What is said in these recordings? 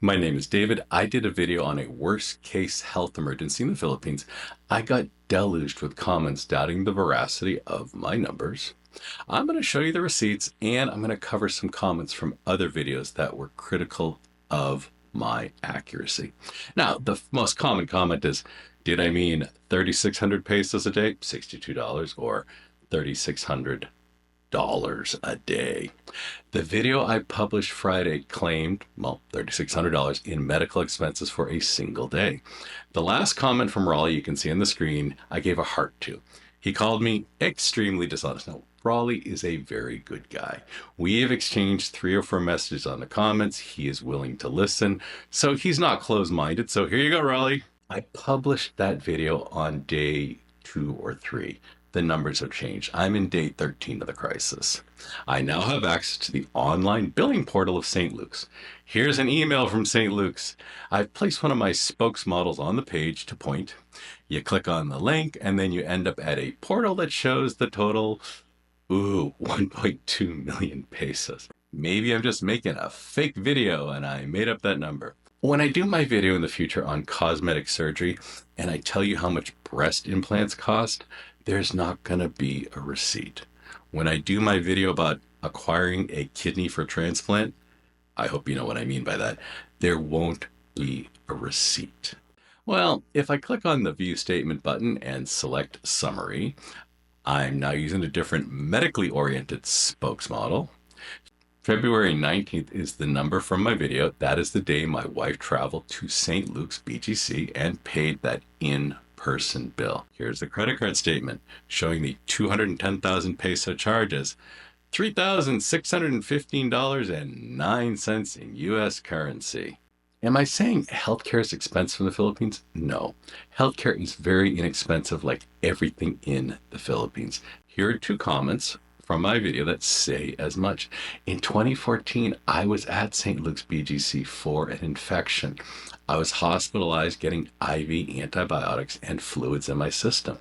My name is David. I did a video on a worst case health emergency in the Philippines. I got deluged with comments doubting the veracity of my numbers. I'm going to show you the receipts and I'm going to cover some comments from other videos that were critical of my accuracy. Now, the most common comment is, did I mean 3,600 pesos a day, $62, or 3,600 a day? The video I published Friday claimed, well, $3,600 in medical expenses for a single day. The last comment from Raleigh you can see on the screen, I gave a heart to. He called me extremely dishonest. Now, Raleigh is a very good guy. We have exchanged 3 or 4 messages on the comments. He is willing to listen, so he's not closed-minded. So here you go, Raleigh. I published that video on day 2 or 3. The numbers have changed. I'm in day 13 of the crisis. I now have access to the online billing portal of St. Luke's. Here's an email from St. Luke's. I've placed one of my spokesmodels on the page to point. You click on the link and then you end up at a portal that shows the total, 1.2 million pesos. Maybe I'm just making a fake video and I made up that number. When I do my video in the future on cosmetic surgery and I tell you how much breast implants cost, there's not going to be a receipt. When I do my video about acquiring a kidney for transplant, I hope you know what I mean by that, there won't be a receipt. Well, if I click on the view statement button and select summary, I'm now using a different medically oriented spokesmodel. February 19th is the number from my video. That is the day my wife traveled to St. Luke's BGC and paid that in-person bill. Here's the credit card statement showing the 210,000 peso charges, $3,615.09 in US currency. Am I saying healthcare is expensive in the Philippines? No. Healthcare is very inexpensive, like everything in the Philippines. Here are 2 comments from my video that say as much. In 2014, I was at St. Luke's BGC for an infection. I was hospitalized getting IV antibiotics and fluids in my system.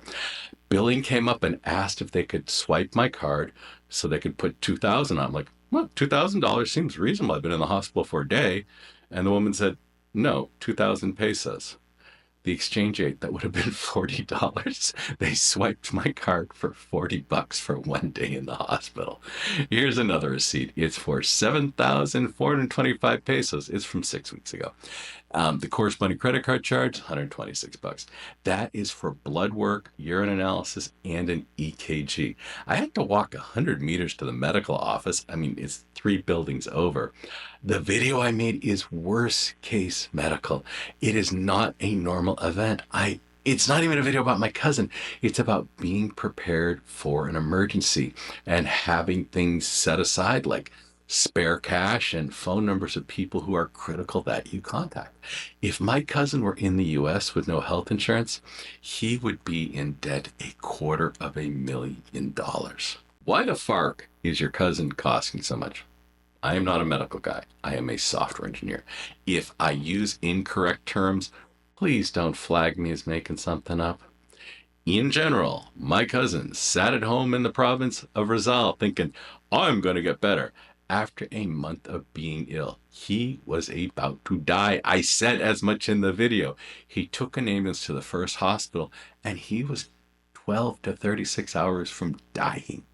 Billing came up and asked if they could swipe my card so they could put $2,000 on. I'm like, well, $2,000 seems reasonable. I've been in the hospital for a day. And the woman said, no, 2,000 pesos. The exchange rate, that would have been $40. They swiped my card for $40 for one day in the hospital. Here's another receipt. It's for 7,425 pesos. It's from 6 weeks ago. The corresponding credit card charge, $126. That is for blood work, urine analysis, and an EKG. I had to walk 100 meters to the medical office. I mean, it's 3 buildings over. The video I made is worst case medical. It is not a normal event. It's not even a video about my cousin. It's about being prepared for an emergency and having things set aside like spare cash and phone numbers of people who are critical that you contact. If my cousin were in the US with no health insurance, he would be in debt $250,000. Why the FARC is your cousin costing so much? I am not a medical guy. I am a software engineer. If I use incorrect terms, please don't flag me as making something up. In general, my cousin sat at home in the province of Rizal thinking, I'm going to get better. After a month of being ill, he was about to die. I said as much in the video. He took an ambulance to the first hospital and he was 12 to 36 hours from dying.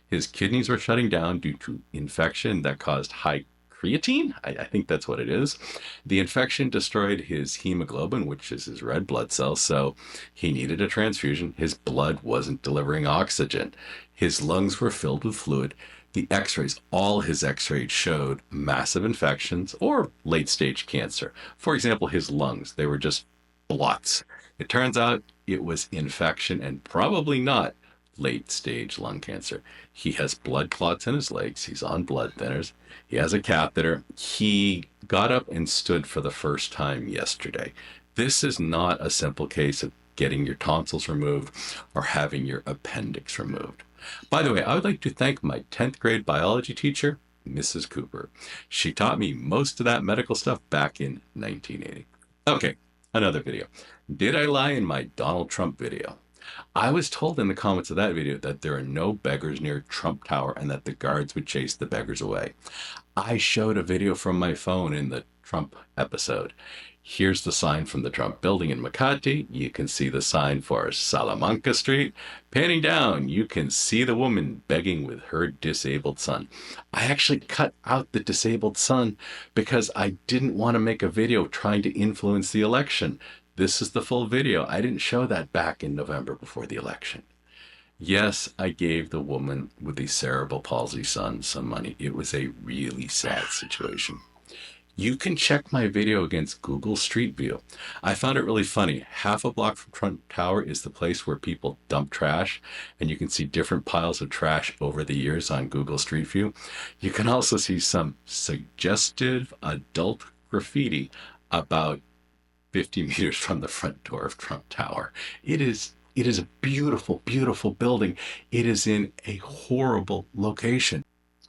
His kidneys were shutting down due to infection that caused high creatine. I think that's what it is. The infection destroyed his hemoglobin, which is his red blood cells, so he needed a transfusion. His blood wasn't delivering oxygen. His lungs were filled with fluid. The x-rays, all his x-rays showed massive infections or late-stage cancer. For example, his lungs, they were just blots. It turns out it was infection and probably not late-stage lung cancer. He has blood clots in his legs. He's on blood thinners. He has a catheter. He got up and stood for the first time yesterday. This is not a simple case of getting your tonsils removed or having your appendix removed. By the way, I would like to thank my 10th grade biology teacher, Mrs. Cooper. She taught me most of that medical stuff back in 1980. Okay, another video. Did I lie in my Donald Trump video? I was told in the comments of that video that there are no beggars near Trump Tower and that the guards would chase the beggars away. I showed a video from my phone in the Trump episode. Here's the sign from the Trump building in Makati. You can see the sign for Salamanca Street. Panning down, you can see the woman begging with her disabled son. I actually cut out the disabled son because I didn't want to make a video trying to influence the election. This is the full video. I didn't show that back in November before the election. Yes, I gave the woman with the cerebral palsy son some money. It was a really sad situation. You can check my video against Google Street View. I found it really funny. Half a block from Trump Tower is the place where people dump trash, and you can see different piles of trash over the years on Google Street View. You can also see some suggestive adult graffiti about 50 meters from the front door of Trump Tower. It is a beautiful, beautiful building. It is in a horrible location.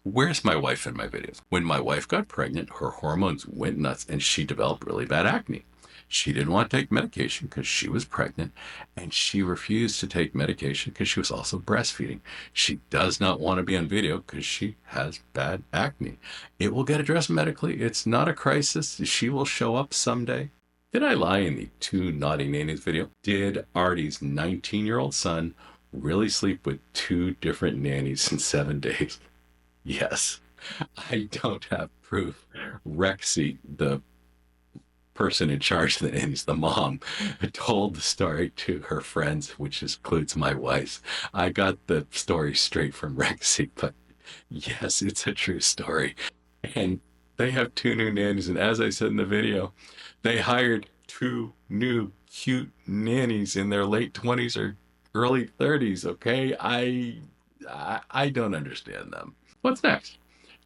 Where's my wife in my videos? When my wife got pregnant, her hormones went nuts and she developed really bad acne. She didn't want to take medication because she was pregnant, and she refused to take medication because she was also breastfeeding. She does not want to be on video because she has bad acne. It will get addressed medically. It's not a crisis. She will show up someday. Did I lie in the two naughty nannies video? Did Artie's 19-year-old son really sleep with two different nannies in 7 days? Yes. I don't have proof. Rexy, the person in charge of the nannies, the mom, told the story to her friends, which includes my wife. I got the story straight from Rexy, but yes, it's a true story. And they have two new nannies, and as I said in the video, they hired two new cute nannies in their late 20s or early 30s. Okay, I don't understand them. What's next?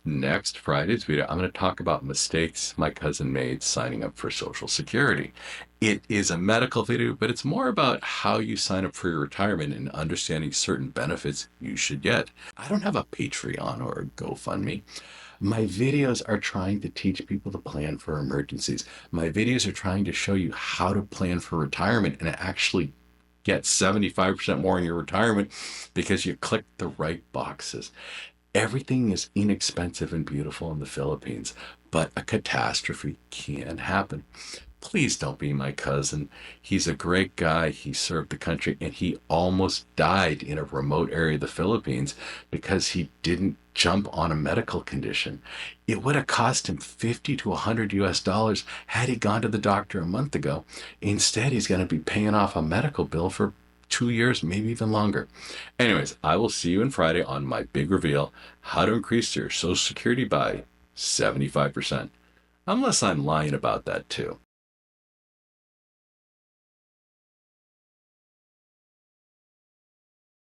Next Friday's video, I'm going to talk about mistakes my cousin made signing up for Social Security. It is a medical video, but it's more about how you sign up for your retirement and understanding certain benefits you should get. I don't have a Patreon or a GoFundMe. My videos are trying to teach people to plan for emergencies. My videos are trying to show you how to plan for retirement and actually get 75% more in your retirement because you click the right boxes. Everything is inexpensive and beautiful in the Philippines, but a catastrophe can happen. Please don't be my cousin. He's a great guy. He served the country, and he almost died in a remote area of the Philippines because he didn't jump on a medical condition. It would have cost him 50 to 100 US dollars had he gone to the doctor a month ago. Instead, he's going to be paying off a medical bill for 2 years, maybe even longer. Anyways, I will see you on Friday on my big reveal, how to increase your Social Security by 75%. Unless I'm lying about that too.